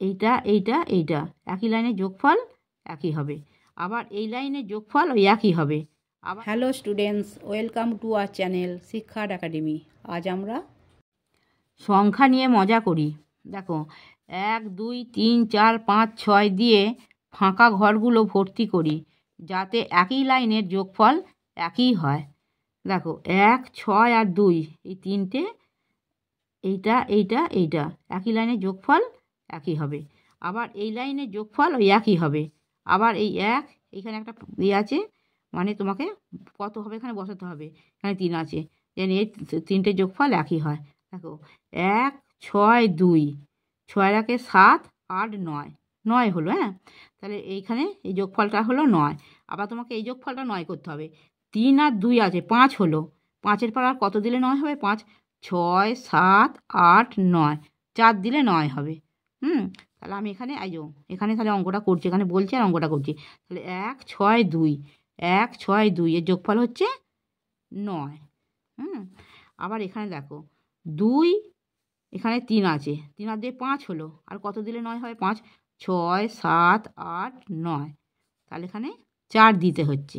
এইটা এইটা এইটা একই লাইনের যোগফল একই হবে, আবার এই লাইনের যোগফল ওই একই হবে। আবার hello students, welcome to our channel শিক্ষার একাডেমি। আজ আমরা সংখ্যা নিয়ে মজা করি। দেখো, 1 2 3 4 5 6 দিয়ে ফাঁকা ঘরগুলো ভর্তি করি যাতে একই লাইনের যোগফল একই হয়। দেখো 1 6 আর 2 এই তিনটে, এইটা এইটা এইটা একই লাইনের যোগফল একই হবে, আবার এই লাইনের যোগফল ওই একই হবে। আবার এই এক, এখানে একটা আছে, মানে তোমাকে কত হবে এখানে বসাতে হবে। এখানে 3 আছে, যেন এই তিনটে যোগফল একই হয়। দেখো 1 6 2, 6 রাখে 7 8 9, 9 হলো। হ্যাঁ, তাহলে এইখানে এই যোগফলটা হলো 9। আবার তোমাকে এই যোগফলটা 9 করতে হবে। 3 আর 2 আছে, 5 হলো। 5-এর পর আর কত দিলে 9 হবে? 5 6 7 8 9, 4 দিলে 9 হবে। তাহলে আমি এখানে এখানে তাহলে অঙ্কটা করছি, এখানে বলছি আর অঙ্কটা করছি। তাহলে 1 6 2, 1 6 2 এর যোগফল হচ্ছে 9। আবার এখানে দেখো 2, এখানে 3 আছে, 3 আর 2 5 হলো। আর কত দিলে 9 হবে? 5 6 7 8 9, তাহলে এখানে 4 দিতে হচ্ছে।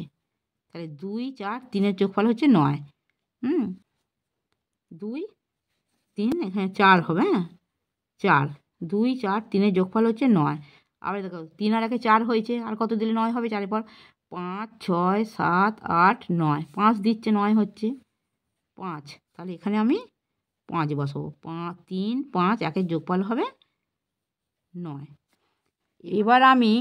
তাহলে 2 4 3-এর যোগফল হচ্ছে 9। 2 3, এখানে 4 হবে। হ্যাঁ, 4 2 4 3-এর যোগফল হচ্ছে 9। আবার দেখো 3 আর 1 4 হয়েছে, আর কত দিলে 9 হবে? 4-এর পর 5 6 7 8 9, 5 দিচ্ছে, 9 হচ্ছে 5। তাহলে এখানে আমি 5 বসাবো। 5 3 5, 1-এর যোগফল হবে 9। এবার আমি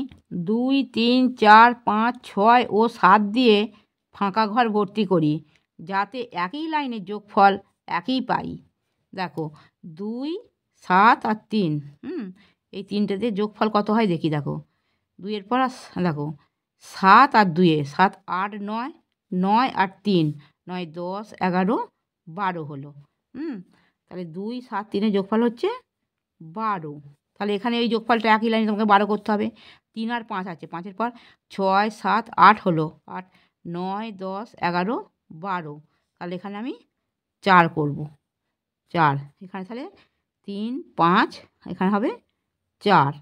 2 3 4 5 6 ও 7 দিয়ে ফাঁকা ঘর ভর্তি করি যাতে একই লাইনের যোগফল একই পাই। দেখো 2 7 আর 3, এই তিনটেতে যোগফল কত হয় দেখি। দেখো 2-এর পর দেখো 7 আর 2-এ 7 8 9, 9 আর 3 9 10 11 12 হলো। তাহলে 2 7 3-এর যোগফল হচ্ছে 12। তাহলে এখানে এই যোগফলটা একই লাইনে তোমাকে 12 করতে হবে। 3 আর 5 আছে, 5-এর পর 6 7 8 হলো, 8 9 10 11 12, তাহলে এখানে আমি 4 করব। 4 এখানে, তাহলে 3 5, এখানে হবে 4,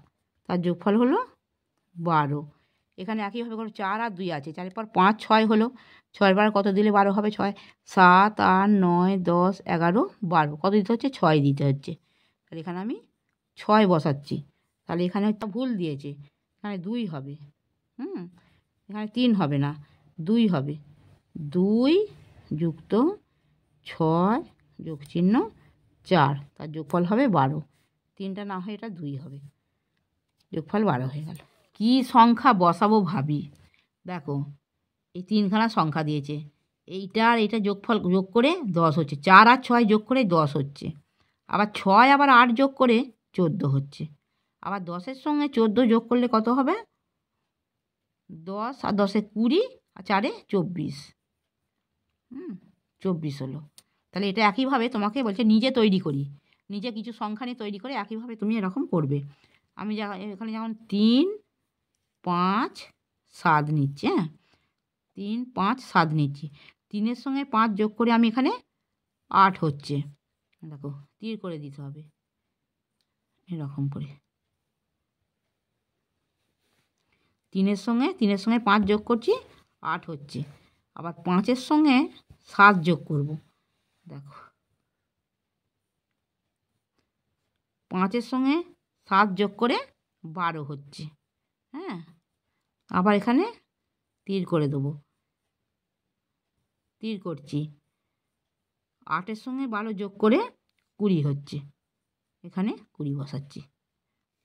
তার যোগফল হলো 12। এখানে একইভাবে করো, 4 আর 2 আছে, 4-এর পর 5 6 হলো। 6-এর পর কত দিলে 12 হবে? 6 7 8 9 10 11 12, কত দিতে হচ্ছে? 6 দিতে হচ্ছে। তাহলে এখানে আমি 6 বসাচ্ছি। তাহলে এখানে একটা ভুল দিয়েছে, এখানে 2 হবে। এখানে 3 হবে না, 2 হবে। 2 যুক্ত 6 যোগ চিহ্ন 4, তার যোগফল হবে 12। 3টা না হয়ে এটা 2 হবে, যোগফল 12 হয়ে গেল। কি সংখ্যা বসাবো ভাবি। দেখো এই 3খানা সংখ্যা দিয়েছে, এইটা আর এইটা যোগফল যোগ করে 10 হচ্ছে। 4 আর 6 যোগ করে 10 হচ্ছে। আবার 6 আবার 8 যোগ করে 14 হচ্ছে। আবার 10-এর সঙ্গে 14 যোগ করলে কত হবে? 10 আর 10-এ 20, আর 4-এ 24। 24 হলো। তাহলে এটা একইভাবে তোমাকে বলছে নিজে তৈরি করি, নিজে কিছু সংখ্যা নিয়ে তৈরি করে একইভাবে তুমি এরকম করবে। আমি এখানে যেমন 3 5 7 নিচ্ছি। 3 5 7 নিচ্ছি। 3-এর সঙ্গে 5 যোগ করে আমি এখানে 8 হচ্ছে। দেখো তীর করে দিতে হবে এরকম করে। 3-এর সঙ্গে 5 যোগ করছি, 8 হচ্ছে। আবার 5-এর সঙ্গে 7 যোগ করব। দেখো 5-এর সঙ্গে 7 যোগ করে 12 হচ্ছে। হ্যাঁ, আবার এখানে তীর করে দেবো, তীর করছি। 8-এর সঙ্গে 12 যোগ করে 20 হচ্ছে, এখানে 20 বসাচ্ছি।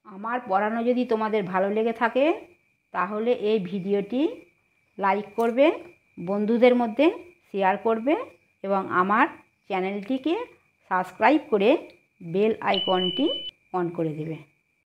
আমার পড়ানো যদি তোমাদের ভালো লেগে থাকে তাহলে এই ভিডিওটি লাইক করবে, বন্ধুদের মধ্যে শেয়ার করবে এবং আমার চ্যানেলটিকে সাবস্ক্রাইব করে বেল আইকনটি অন করে দেবে।